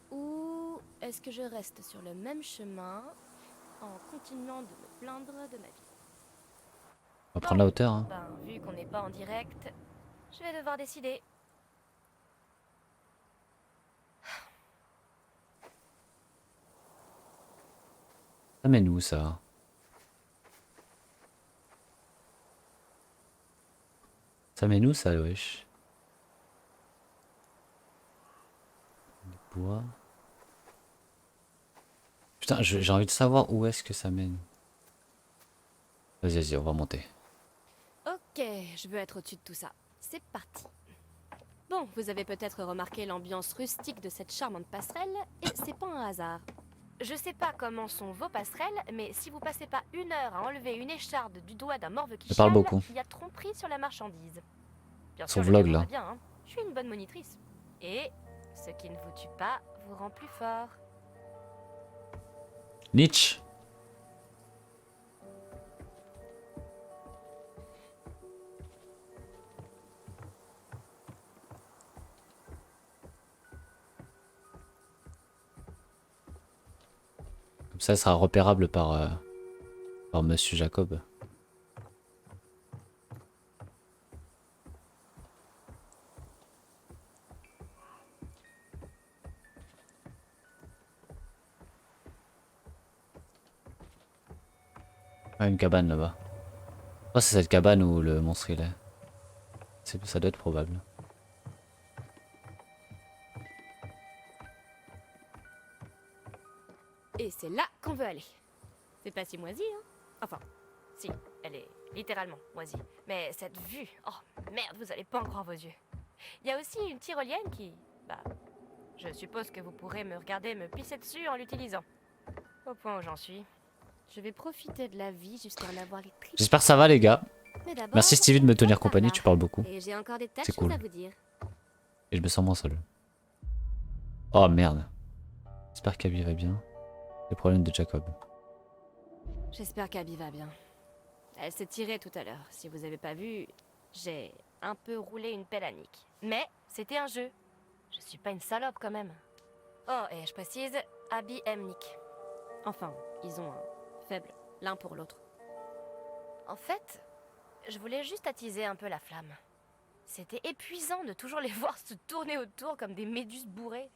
Ou est-ce que je reste sur le même chemin en continuant de me plaindre de ma vie? On va prendre la hauteur, hein. Ben, vu qu'on n'est pas en direct, je vais devoir décider. Ça mène où ça? Ça mène où ça, wesh? Les bois. Putain, j'ai envie de savoir où est-ce que ça mène. Vas-y, vas-y, on va monter. Ok, je veux être au-dessus de tout ça. C'est parti. Bon, vous avez peut-être remarqué l'ambiance rustique de cette charmante passerelle, et c'est pas un hasard. Je sais pas comment sont vos passerelles, mais si vous passez pas 1 heure à enlever une écharde du doigt d'un morve qui Elle parle chiale, beaucoup. il y a tromperie sur la marchandise. Bien Son sûr, je vlog, comprends là. bien, hein. Je suis une bonne monitrice. Et ce qui ne vous tue pas vous rend plus fort. Nietzsche. Ça sera repérable par Monsieur Jacob. Ah, une cabane là-bas. Oh, c'est cette cabane où le monstre il est. Ça doit être probable. Et c'est là qu'on veut aller. C'est pas si moisi, hein? Enfin, si, elle est littéralement moisie. Mais cette vue, oh merde, vous allez pas en croire vos yeux. Il y a aussi une tyrolienne qui... Bah, je suppose que vous pourrez me regarder me pisser dessus en l'utilisant. Au point où j'en suis. Je vais profiter de la vie jusqu'à en avoir les tripes. J'espère que ça va les gars. Mais d'abord, Merci Stevie de me tenir on part compagnie, là. tu parles beaucoup. Et j'ai encore des tas de C'est choses cool. à vous dire. Et je me sens moins seul. Oh merde. J'espère qu'Abby va bien. Les problèmes de Jacob. J'espère qu'Abby va bien. Elle s'est tirée tout à l'heure. Si vous avez pas vu, j'ai un peu roulé une pelle à Nick. Mais c'était un jeu. Je suis pas une salope quand même. Oh, et je précise, Abby aime Nick. Enfin, ils ont un faible l'un pour l'autre. En fait, je voulais juste attiser un peu la flamme. C'était épuisant de toujours les voir se tourner autour comme des méduses bourrées.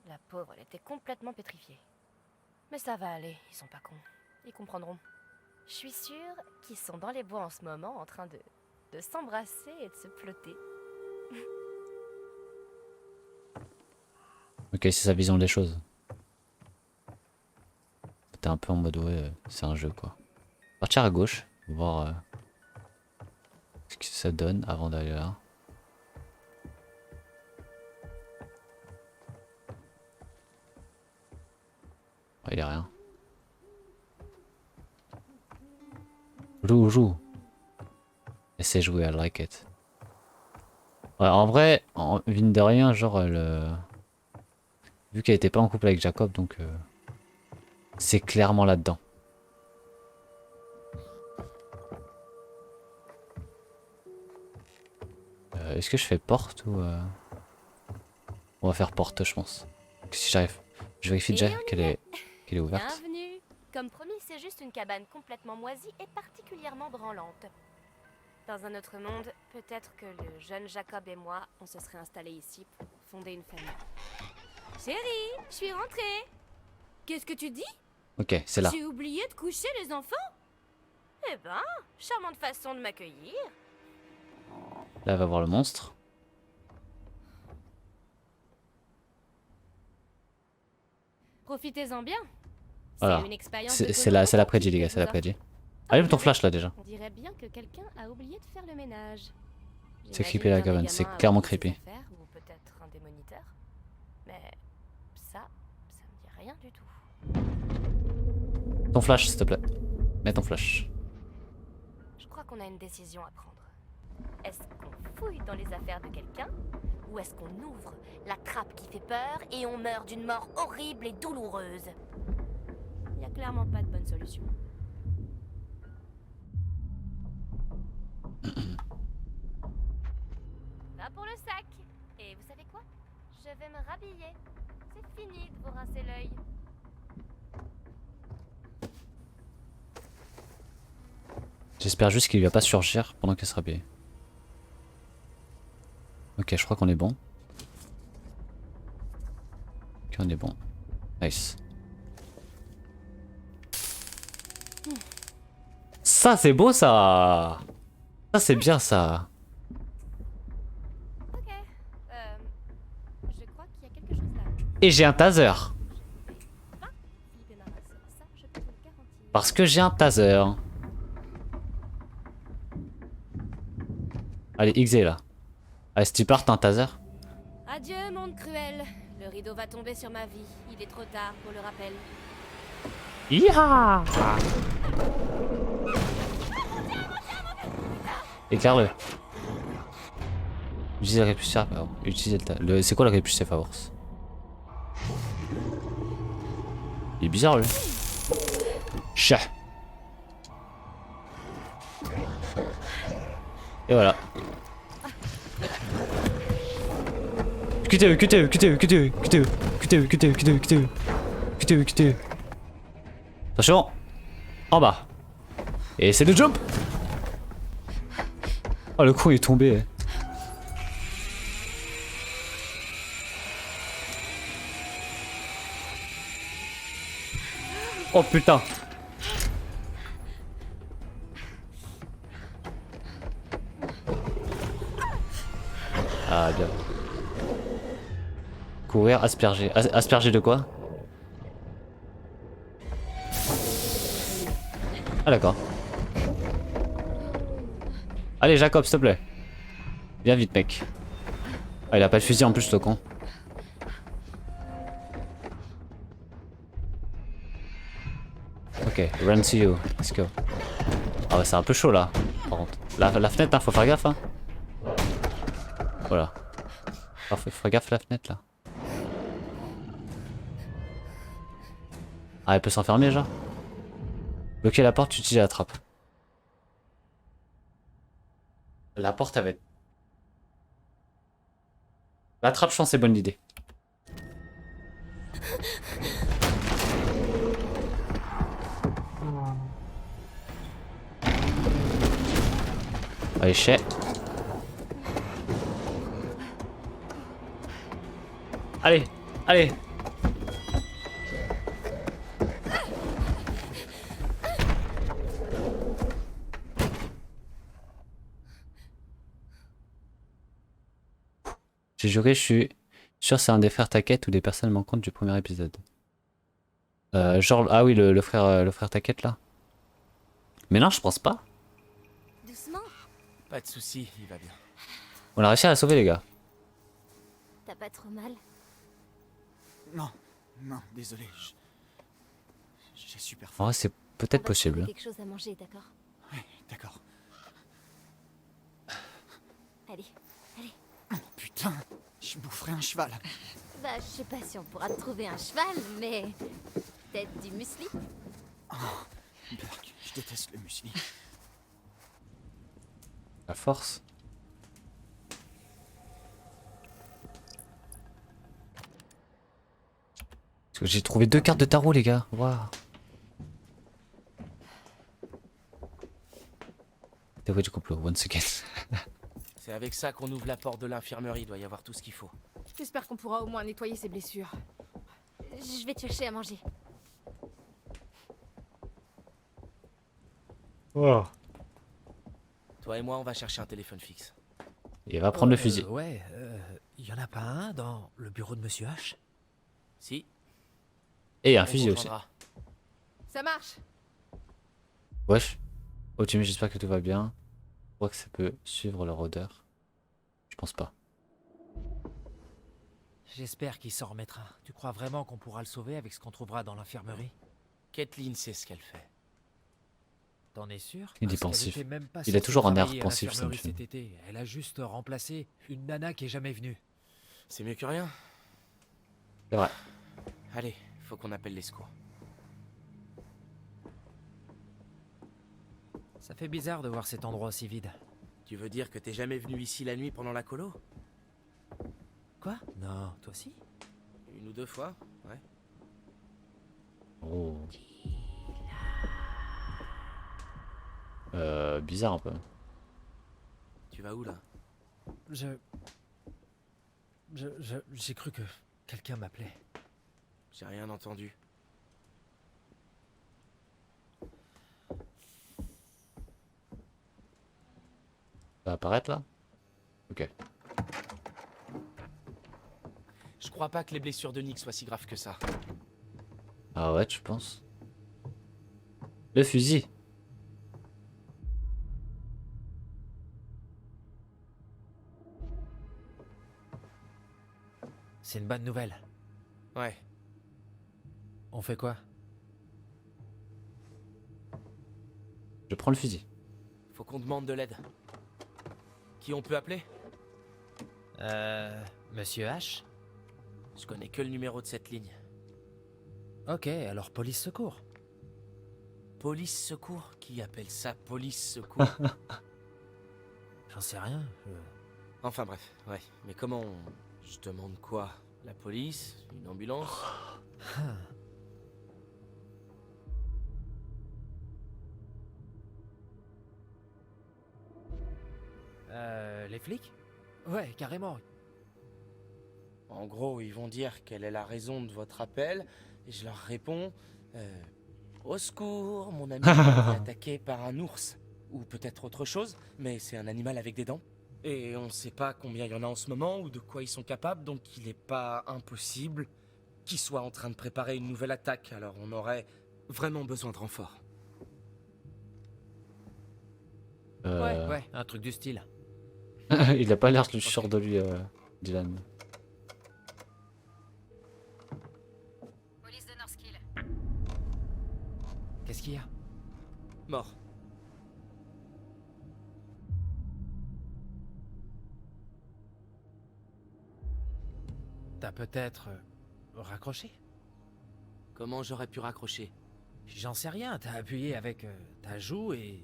La pauvre, elle était complètement pétrifiée. Mais ça va aller, ils sont pas cons. Ils comprendront. Je suis sûre qu'ils sont dans les bois en ce moment en train de s'embrasser et de se flotter. Ok, c'est sa vision des choses. T'es un peu en mode ouais, c'est un jeu quoi. Partir à gauche, voir ce que ça donne avant d'aller là. Oh, il y a rien. Joue. Essaie jouer, I like it. Ouais, en vrai, mine de rien, genre vu qu'elle était pas en couple avec Jacob, donc c'est clairement là-dedans. Est-ce que je fais porte ou on va faire porte, je pense. Que si j'arrive, je vérifie déjà qu'elle est ouverte. Bienvenue. Comme promis, c'est juste une cabane complètement moisie et particulièrement branlante. Dans un autre monde, peut-être que le jeune Jacob et moi, on se serait installés ici pour fonder une famille. Chérie, je suis rentrée. Qu'est-ce que tu dis? Ok, c'est là. J'ai oublié de coucher les enfants? Eh ben, charmante façon de m'accueillir. Là, elle va voir le monstre. Profitez-en bien. Voilà. C'est une expérience. C'est l'après-dit, les gars, c'est l'après-dit. Allez, ton flash là déjà. On dirait bien que quelqu'un a oublié de faire le ménage. C'est creepy la cabane, c'est clairement creepy. Ou peut-être un démoniteur. Mais ça me dit rien du tout. Ton flash, s'il te plaît. Mets ton flash. Je crois qu'on a une décision à prendre. Est-ce qu'on fouille dans les affaires de quelqu'un ou est-ce qu'on ouvre la trappe qui fait peur et on meurt d'une mort horrible et douloureuse? Il n'y a clairement pas de bonne solution. Va pour le sac. Et vous savez quoi? Je vais me rhabiller. C'est fini de vous rincer l'œil. J'espère juste qu'il va pas surgir pendant qu'elle sera habillée. Ok, je crois qu'on est bon. Ok, on est bon. Nice. Ça, c'est beau, ça. Ça, c'est bien, ça. Ok. Je crois qu'il y a quelque chose là. Et j'ai un taser. Philippe et Maras, ça, je peux te le garantir. Parce que j'ai un taser. Allez, XZ là. Allez, si tu pars, t'as un taser. Adieu, monde cruel. Le rideau va tomber sur ma vie. Il est trop tard pour le rappel. Iha. Éclaire-le. Utilise la réplique à favor. Utilisez le c'est quoi la réplique à favor? Il est bizarre lui. Chat. Et voilà. QTE. Attention. En bas. Et c'est de jump. Oh le con il est tombé. Oh putain. Ah bien. Courir, asperger. Asperger de quoi? Ah d'accord. Allez Jacob s'il te plaît. Viens vite mec. Ah il a pas de fusil en plus le con. Ok, run to you, let's go. Ah ouais c'est un peu chaud là, par contre. La fenêtre, hein, faut faire gaffe hein. Voilà. Alors, faut faire gaffe à la fenêtre là. Ah elle peut s'enfermer déjà. Bloquer la porte, tu utilises la trappe. La porte elle va être... La trappe je pense c'est bonne idée. Allez, chais. Allez, allez. J'ai juré, je suis sûr c'est un des frères Taquette ou des personnes manquantes du premier épisode. Genre, ah oui, le frère Taquette là. Mais non, je pense pas. Doucement. Pas de soucis, il va bien. On a réussi à la sauver les gars. T'as pas trop mal? Non, non, désolé. J'ai super En faim. vrai, c'est On peut-être va possible. trouver quelque chose à manger, d'accord? Ouais, d'accord. Allez, allez. Putain, je boufferai un cheval. Bah, je sais pas si on pourra te trouver un cheval, mais peut-être du muesli. Berk, je déteste le muesli. La force. Parce que j'ai trouvé 2 cartes de tarot les gars. Waouh. Théorie du complot, once again. C'est avec ça qu'on ouvre la porte de l'infirmerie, il doit y avoir tout ce qu'il faut. J'espère qu'on pourra au moins nettoyer ses blessures. Je vais te chercher à manger. Wow. Toi et moi, on va chercher un téléphone fixe. Il va prendre le fusil. Ouais, y en a pas un dans le bureau de Monsieur H? Si, Et un on fusil vous aussi. rejoindra. Ça marche. Wesh. Oh Timmy, j'espère que tout va bien. Je crois que ça peut suivre leur odeur. Je pense pas. J'espère qu'il s'en remettra. Tu crois vraiment qu'on pourra le sauver avec ce qu'on trouvera dans l'infirmerie? Kathleen sait ce qu'elle fait. T'en es sûr? Il est Parce qu'elle pensif. était même pas Il a censée toujours un air travailler à pensif, ça me l'infirmerie fait. cet été. Elle a juste remplacé une nana qui est jamais venue. C'est mieux que rien. C'est vrai. Allez, faut qu'on appelle les secours. Ça fait bizarre de voir cet endroit aussi vide. Tu veux dire que t'es jamais venu ici la nuit pendant la colo? Quoi? Non, toi aussi? 1 ou 2 fois, ouais. Oh. Bizarre un peu. Tu vas où là? J'ai cru que quelqu'un m'appelait. J'ai rien entendu. Ça va apparaître là? Ok. Je crois pas que les blessures de Nick soient si graves que ça. Ah ouais, tu penses? Le fusil. C'est une bonne nouvelle. Ouais, On fait quoi? Je prends le fusil. faut qu'on demande de l'aide. Qui on peut appeler? Monsieur H? Je connais que le numéro de cette ligne. Ok, alors police secours. Police secours? Qui appelle ça police secours? J'en sais rien. Enfin bref, ouais. Mais comment on... Je demande quoi? La police? Une ambulance? Les flics? Ouais, carrément. En gros, ils vont dire quelle est la raison de votre appel, et je leur réponds au secours, mon ami est attaqué par un ours. Ou peut-être autre chose, mais c'est un animal avec des dents. Et on sait pas combien il y en a en ce moment ou de quoi ils sont capables, donc il est pas impossible qu'ils soient en train de préparer une nouvelle attaque, alors on aurait vraiment besoin de renfort. Ouais, un truc du style. Il a pas l'air sûr de lui, Dylan. Police de Northkill. Qu'est-ce qu'il y a? Mort. T'as peut-être raccroché? Comment j'aurais pu raccrocher? J'en sais rien, t'as appuyé avec ta joue et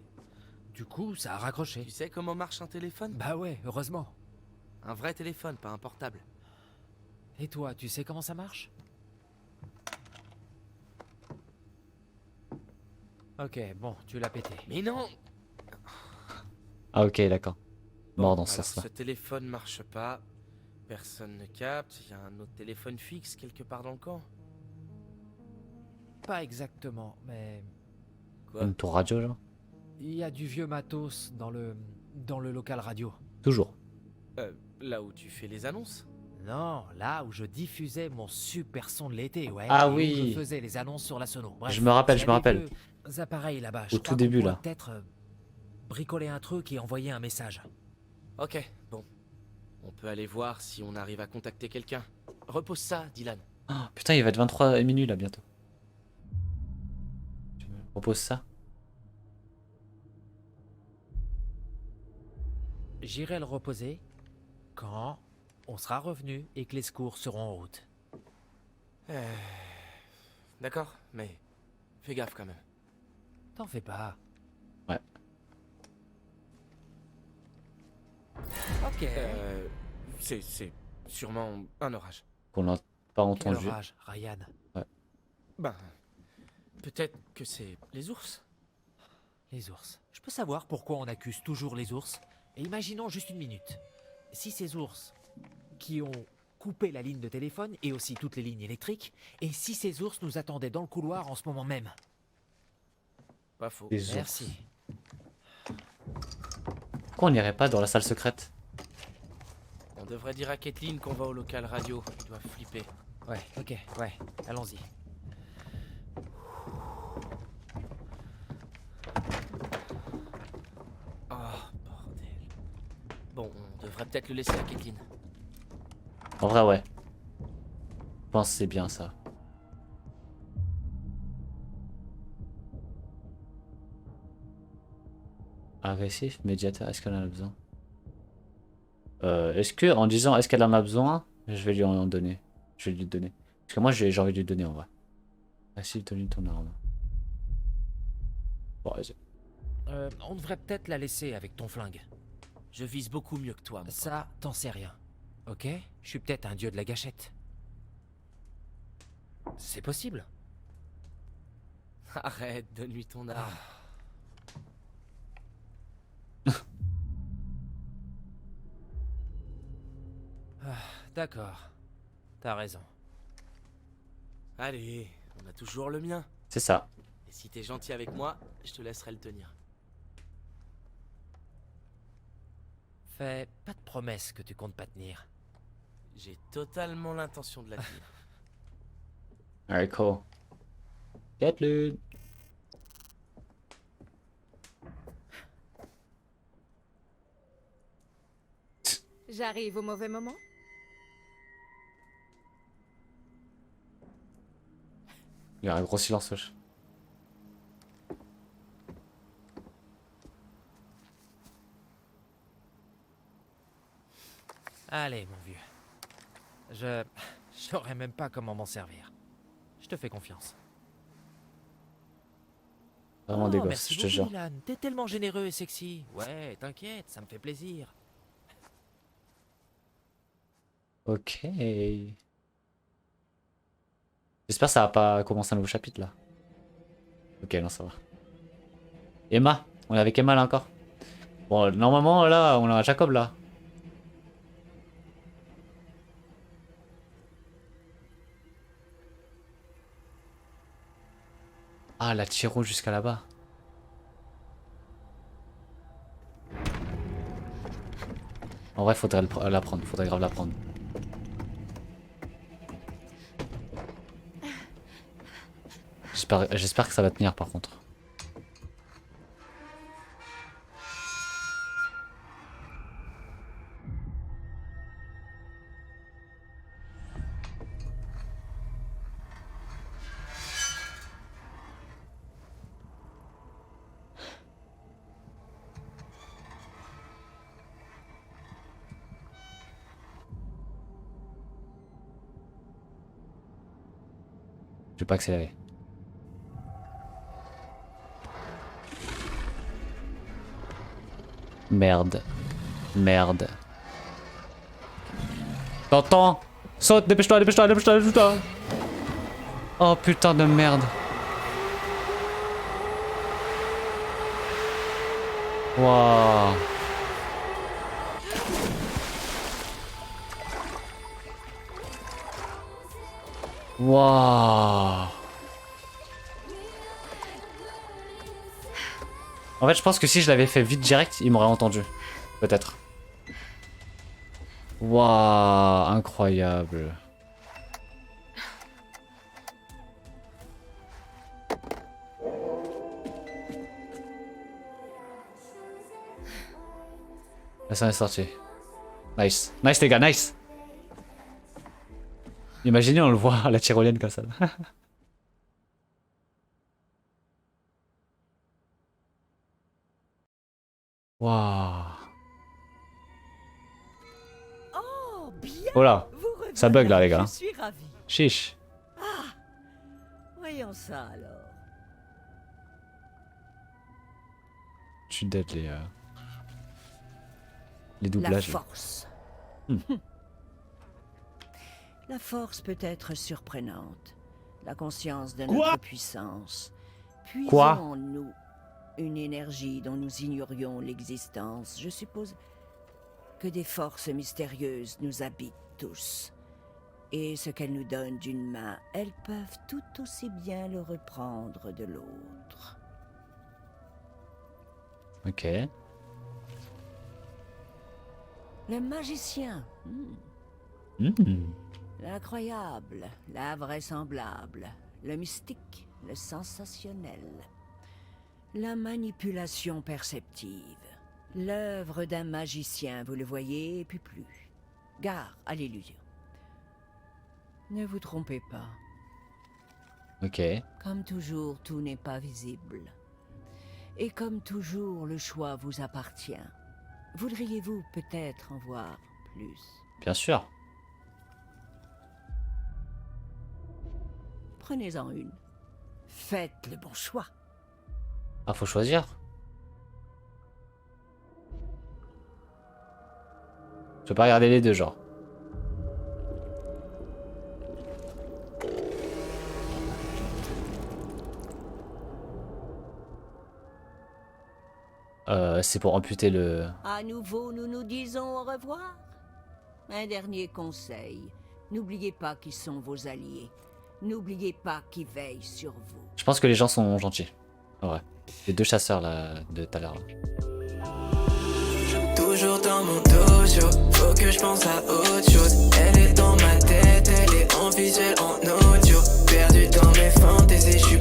du coup ça a raccroché. Tu sais comment marche un téléphone? Bah ouais, heureusement. Un vrai téléphone, pas un portable. Et toi, tu sais comment ça marche? Ok, bon, tu l'as pété. Mais non! Ah ok, d'accord. Mort dans ce alors, sens-là. ce téléphone marche pas, personne ne capte, il y a un autre téléphone fixe quelque part dans le camp. Pas exactement, mais Quoi? Une tour radio, genre. il y a du vieux matos dans le local radio. Toujours. Là où tu fais les annonces? Non, là où je diffusais mon super son de l'été, ouais. Ah et où oui. je faisais les annonces sur la sono. Bref, Je me rappelle, il y a je me des rappelle. vieux appareils là-bas. Au tout début, là. Peut-être bricoler un truc et envoyer un message. Ok, bon. On peut aller voir si on arrive à contacter quelqu'un. Repose ça, Dylan. Oh, putain, il va être 23 minutes là bientôt. Tu me proposes ça? J'irai le reposer quand on sera revenu et que les secours seront en route. D'accord, mais fais gaffe quand même. T'en fais pas. Ouais. Ok. C'est sûrement un orage. Qu'on l'a pas Quel entendu. orage, Ryan. Ben, peut-être que c'est les ours. Les ours. Je peux savoir pourquoi on accuse toujours les ours? Et imaginons juste une minute. Si ces ours qui ont coupé la ligne de téléphone et aussi toutes les lignes électriques, et si ces ours nous attendaient dans le couloir en ce moment même? Pas faux. Les ours. Merci. Pourquoi on n'irait pas dans la salle secrète? On devrait dire à Kathleen qu'on va au local radio. Ils doivent flipper. Ouais, ok, ouais, allons-y. Oh, bordel. Bon, on devrait peut-être le laisser à Kathleen. En vrai, ouais. Je pense que c'est bien ça. Agressif, médiateur, est-ce qu'elle en a besoin? Est-ce que, en disant est-ce qu'elle en a besoin, je vais lui en donner. Je vais lui donner. Parce que moi j'ai envie de lui donner en vrai. Agressif, donne-lui ton arme. Bon, vas-y. On devrait peut-être la laisser avec ton flingue. Je vise beaucoup mieux que toi, mon Ça, t'en sais rien. Ok? Je suis peut-être un dieu de la gâchette. C'est possible. pote. Arrête, donne-lui ton arme. D'accord. T'as raison. Allez, on a toujours le mien. C'est ça. Et si t'es gentil avec moi, je te laisserai le tenir. Fais pas de promesses que tu comptes pas tenir. J'ai totalement l'intention de la tenir. Alright, cool. Kathleen. J'arrive au mauvais moment? Il y a un gros silence, wesh. Allez, mon vieux. Je saurais même pas comment m'en servir. Je te fais confiance. Vraiment des gosses, merci je te beaucoup, jure. Dylan. T'es tellement généreux et sexy. Ouais, t'inquiète, ça me fait plaisir. Ok. J'espère que ça va pas commencer un nouveau chapitre là. Ok, non, ça va. Emma, on est avec Emma là encore. Bon, normalement, là, on a Jacob, là. Ah, la tiro jusqu'à là-bas. En vrai, faudrait la prendre. Faudrait grave la prendre. J'espère que ça va tenir, par contre. Je vais pas accélérer. Merde. Merde. T'entends? Saute, dépêche-toi, dépêche-toi, dépêche-toi, dépêche-toi. Oh putain de merde. Waouh. Waouh. En fait, je pense que si je l'avais fait vite direct, il m'aurait entendu. Peut-être. Waouh, incroyable. Là, ça en est sorti. Nice. Nice, les gars, nice. Imaginez, on le voit à la tyrolienne comme ça. Waouh. Oh, bien. Oh là, Vous revenez, ça bug là, les gars. Je suis ravi. Chiche. Voyons ça alors. Je suis dead les La doublages. force. Hmm. La force peut être surprenante. La conscience de notre puissance. Puisons en nous une énergie dont nous ignorions l'existence. Je suppose que des forces mystérieuses nous habitent tous. Et ce qu'elles nous donnent d'une main, elles peuvent tout aussi bien le reprendre de l'autre. Ok. Le magicien. L'incroyable, l'invraisemblable, le mystique, le sensationnel. La manipulation perceptive. L'œuvre d'un magicien, vous le voyez, et puis plus. Gare à l'illusion. Ne vous trompez pas. Ok. Comme toujours, tout n'est pas visible. Et comme toujours, le choix vous appartient. Voudriez-vous peut-être en voir plus? Bien sûr. Prenez-en une. Faites le bon choix. Ah, faut choisir. Je peux pas regarder les deux, genre. C'est pour amputer le... À nouveau, nous nous disons au revoir. Un dernier conseil. N'oubliez pas qui sont vos alliés. N'oubliez pas qui veille sur vous. Je pense que les gens sont gentils. En vrai. Les deux chasseurs là, de tout à l'heure. Toujours dans mon dojo, faut que je pense à autre chose. Elle est dans ma tête, elle est en visuel, en audio. Perdu dans mes fantaisies, je suis